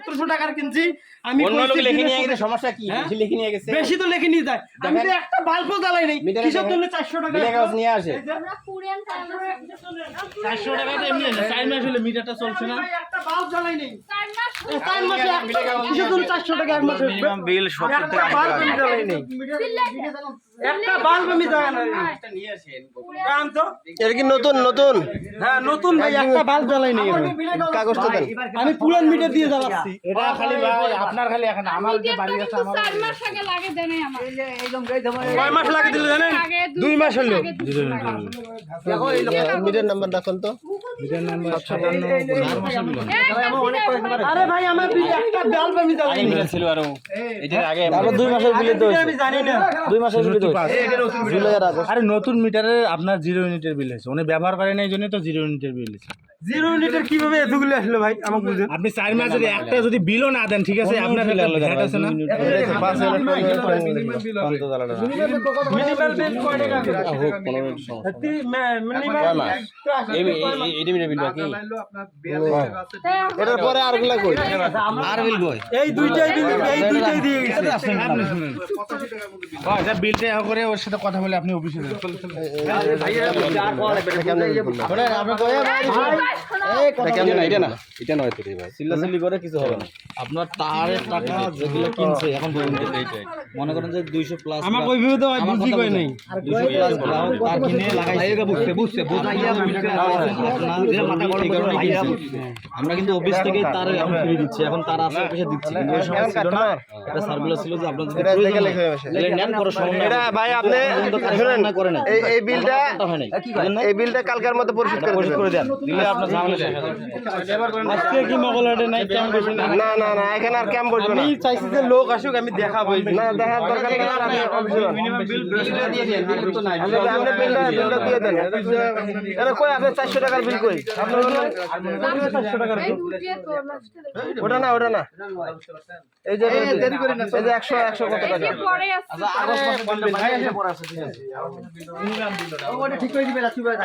1700 টাকার কিনছি আমি অন্য লোক লিখে নিয়ে গেছে সমস্যা কি বেশি লিখে নিয়ে গেছে বেশি তো লিখে নিয়ে যায় আমি তো একটা বাল্বও জ্বালাই নাই কিসের জন্য 400 টাকা বিলে কাগজ নিয়ে আসে আমরা পুরিয়ান 400 টাকা দিয়ে এমনি না 4 মাস হলো মিটারটা চলছে না একটা বাল্ব জ্বালাই নাই 4 মাস 4 মাসে কিসের জন্য 400 টাকা এক মাসে মিনিমাম বিল 70 টাকা বাল্ব আমি জ্বালাই নাই একটা বাল্ব আমি জ্বালাই নাই এটা নিয়ে আসেন কাম তো এটা কি নতুন নতুন? হ্যাঁ নতুন ভাই একটা বাল্ব জ্বালাই নাই কাগজটা দেন। আমি পুরান মিটার দিয়ে জ্বালাচ্ছি এটা খালি ভাই আপনার খালি এখন আমার যে বাড়ি আছে আমার 4 মাস আগে লাগে দেন আমার কয় মাস লাগে দিলে জানেন 2 মাস হলো মিটার নাম্বার রাখুন তো। আরে ভাই আমার বিলে একটা বাল্ব আমি জ্বালাই নাই ছিল আর এটার আগে আবার 2 মাসের বিলে তো আমি জানি না 2 মাসের বিলে তো জুলাইয়ের আগে আরে নতুন মিটারে আপনার 0 ইউনিটের বিল আছে উনি ব্যবহার করেন এই জন্য তো 0 ইউনিটের বিল আছে 0 ইউনিটের কিভাবে এতগুলো আসলো ভাই আমাকে বুঝেন আপনি 4 মাসের একটা যদি বিলও না দেন ঠিক আছে আপনার ভ্যাট আছে না মিনিমাম বিল কয় টাকা এটার পরে আরগুলা কই? আর বিল কই এই দুইটাই দিয়ে গেছে আচ্ছা বিলটা করে ওর সাথে কথা বলে আপনি অফিসে যান আপনি কই এটা না এটা নয় তো ভাই চিল্লাচিল্লি করে কিছু হবে না। আপনার তারের টাকা যেগুলো কিনছে এখন মনে করেন যে 200 প্লাস আমার কই ভিউ তো বুঝি কই নাই 200 প্লাস গ্রাহক তার কিনে লাগাইছে বুঝছে বুঝাইয়া আমরা কিন্তু অফিস থেকে তার এখন ফ্রি দিচ্ছি এখন তার আছে অফিসে দিচ্ছি কিন্তু ওই সময় ছিল না এটা সার্কুলার ছিল যে আপনাদের যদি প্রয়োজন হয় নেন পরে সময় এটা ভাই আপনি শুনেন না করে না এই বিলটা হয় নাই এই বিলটা কালকের মধ্যে পরিশোধ করে দেন দিলে আপনার ঝামেলা শেষ আজকে কি মগলাটে নাই ক্যাম্প বসে না না না না এখানে আর ক্যাম্প বসবে না আমি চাইছি যে লোক আসুক আমি দেখাবো না দেখার দরকার নেই আপনি অফিসে যান মিনিমাম বিল দিয়ে দেন বিল তো নাই আপনি বিলটা দিয়ে দেন এটা কই আপনি 400 টাকার বিল কই ওটা না এই যে 100 কত টাকা পরে আছে ঠিক করে দিবে রাখি ভাই